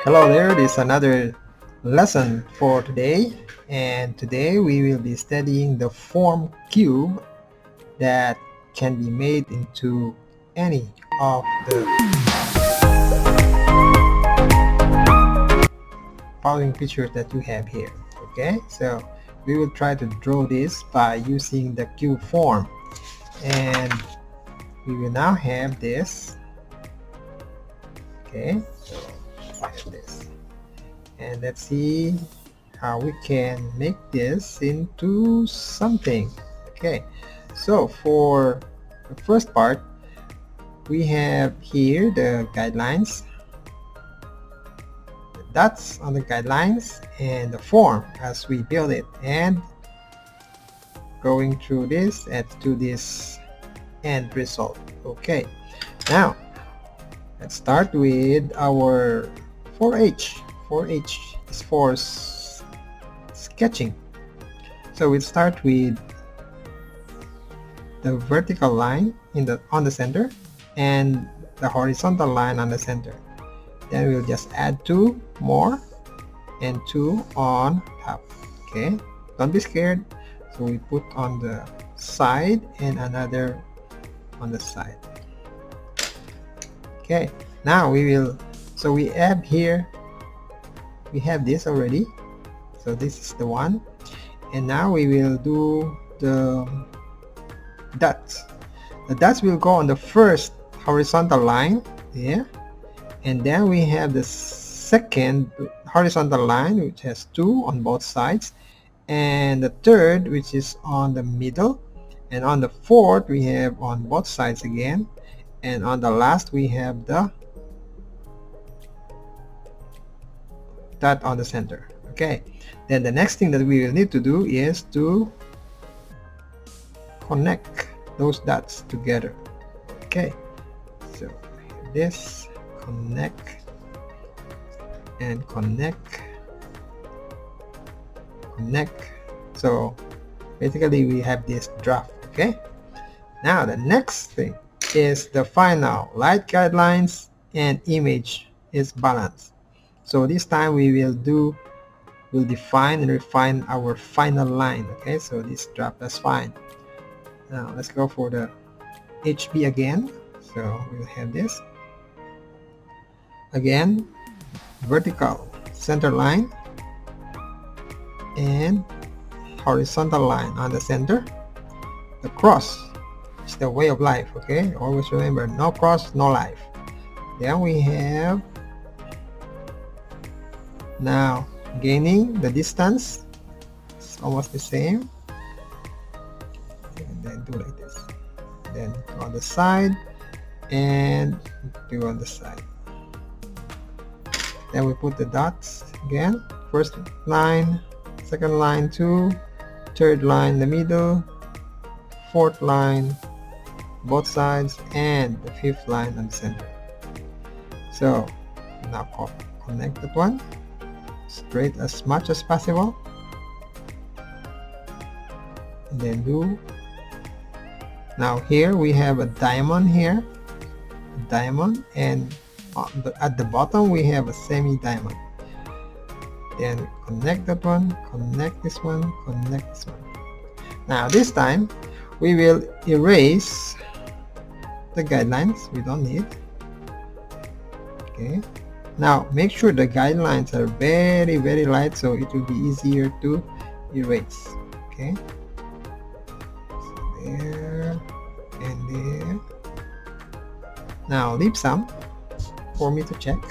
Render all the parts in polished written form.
Hello there, this is another lesson for today, and today we will be studying the form cube that can be made into any of the following pictures that you have here. Okay, so we will try to draw this by using the cube form, and we will now have this. Okay, so I have this, and let's see how we can make this into something. Okay, so for the first part, we have here the guidelines, the dots on the guidelines, and the form as we build it, and going through this to this end result. Okay, now let's start with our 4H. 4H is for sketching. So we'll start with the vertical line on the center and the horizontal line on the center. Then we'll just add 2 more and 2 on top. Okay, don't be scared. So we put on the side and another on the side. Okay, now we add here, we have this already, so this is the one, and now we will do the dots. The dots will go on the first horizontal line here, and then we have the second horizontal line which has 2 on both sides, and the third which is on the middle, and on the fourth we have on both sides again, and on the last we have the dot on the center. Okay, then the next thing that we will need to do is to connect those dots together. Okay, so this connect and connect. So basically we have this draft. Okay, now the next thing is the final light guidelines and image is balanced. So this time we will define and refine our final line. Okay, so this draft is fine. Now let's go for the HB again. So we'll have this again, vertical center line and horizontal line on the center. The cross is the way of life. Okay, always remember, no cross, no life. Then we have now gaining the distance. It's almost the same, and then do like this, then go on the side and do on the side. Then we put the dots again, first line, second line 2, third line in the middle, fourth line both sides, and the fifth line on the center. So now connect that one straight as much as possible, and then do. Now here we have a diamond here, a diamond, and at the bottom we have a semi-diamond. Then connect that one, connect this one, connect this one. Now this time we will erase the guidelines, we don't need. Okay, now make sure the guidelines are very light so it will be easier to erase. Okay, so there and there. Now leave some for me to check.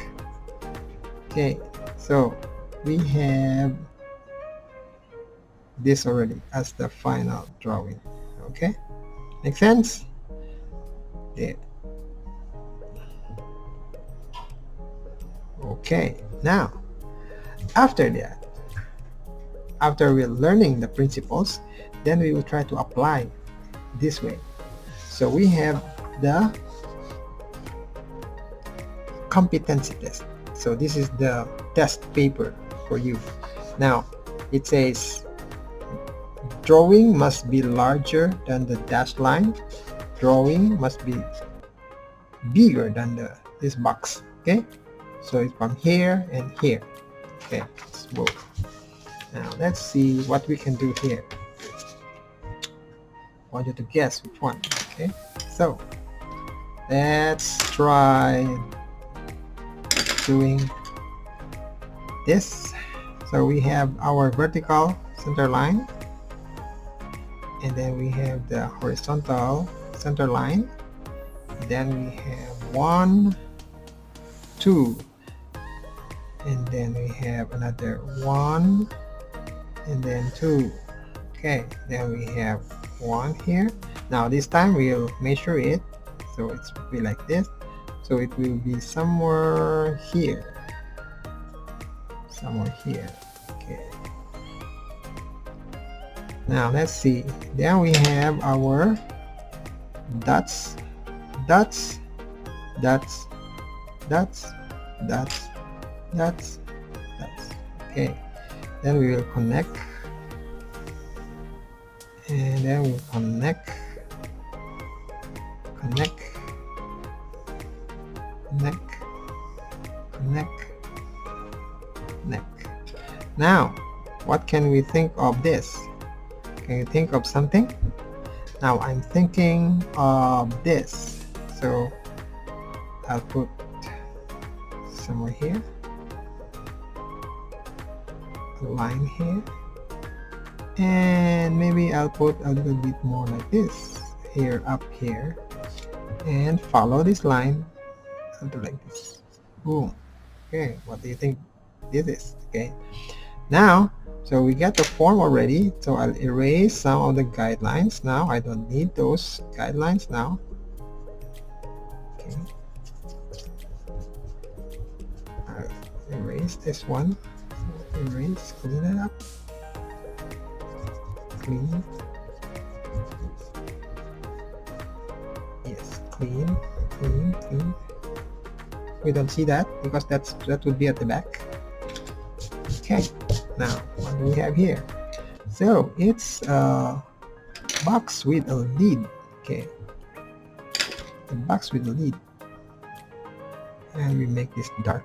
Okay, so we have this already as the final drawing. Okay, make sense? There. Okay, now after that, after we're learning the principles, then we will try to apply this way. So we have the competency test. So this is the test paper for you. Now it says drawing must be larger than the dashed line, drawing must be bigger than this box. Okay, So it's from here and here. Okay, let's move. Now let's see what we can do here. I want you to guess which one. Okay, so let's try doing this. So we have our vertical center line, and then we have the horizontal center line. Then we have 1, 2, and then we have another 1, and then 2. Okay, then we have 1 here. Now this time we'll measure it, so it will be like this. So it will be somewhere here. Okay. Now let's see. Then we have our dots. Okay, then we will connect, and then we'll connect. Now what can we think of this? Can you think of something? Now I'm thinking of this, so I'll put somewhere here, a line here, and maybe I'll put a little bit more like this here, up here, and follow this line, something like this. Boom. Okay, what do you think this is? Okay, now so we got the form already, so I'll erase some of the guidelines. Now I don't need those guidelines now. Okay, I'll erase this one. So erase, clean it up, clean. Yes, clean. We don't see that because that would be at the back. Okay, now what do we have here? So it's a box with a lid. Okay, a box with a lid, and we make this darker.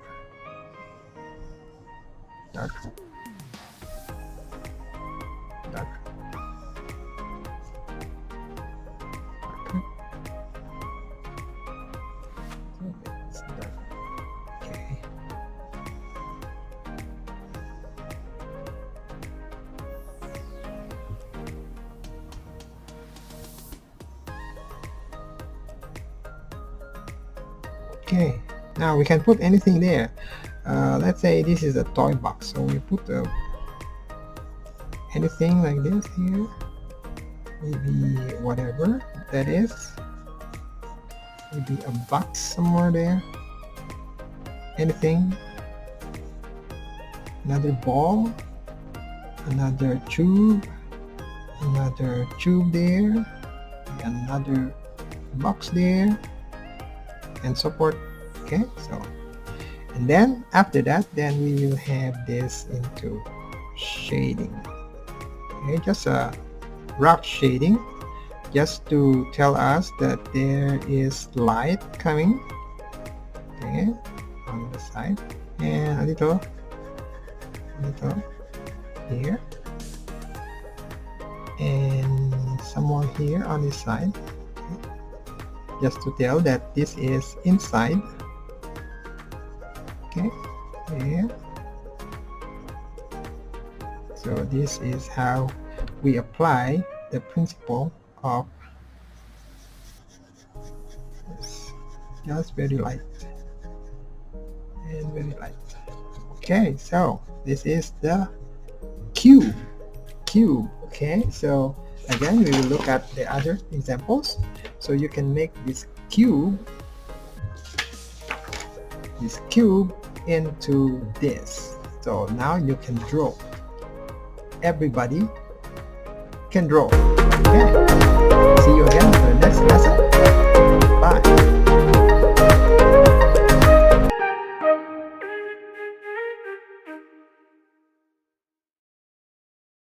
Okay, now we can put anything there. Let's say this is a toy box, so we put anything like this here, maybe whatever that is, maybe a box somewhere there, anything, another ball, another tube there, another box there, and so forth. Okay, so and then after that, then we will have this into shading. Okay, just a rough shading, just to tell us that there is light coming, okay, on the side, and a little here, and somewhere here on this side, okay, just to tell that this is inside. Okay, there. So this is how we apply the principle of this. Just very light and very light. Okay, so this is the cube. Okay, so again we will look at the other examples. So you can make this cube into this. So now you can draw. Everybody can draw. Okay, see you again for the next lesson. Bye.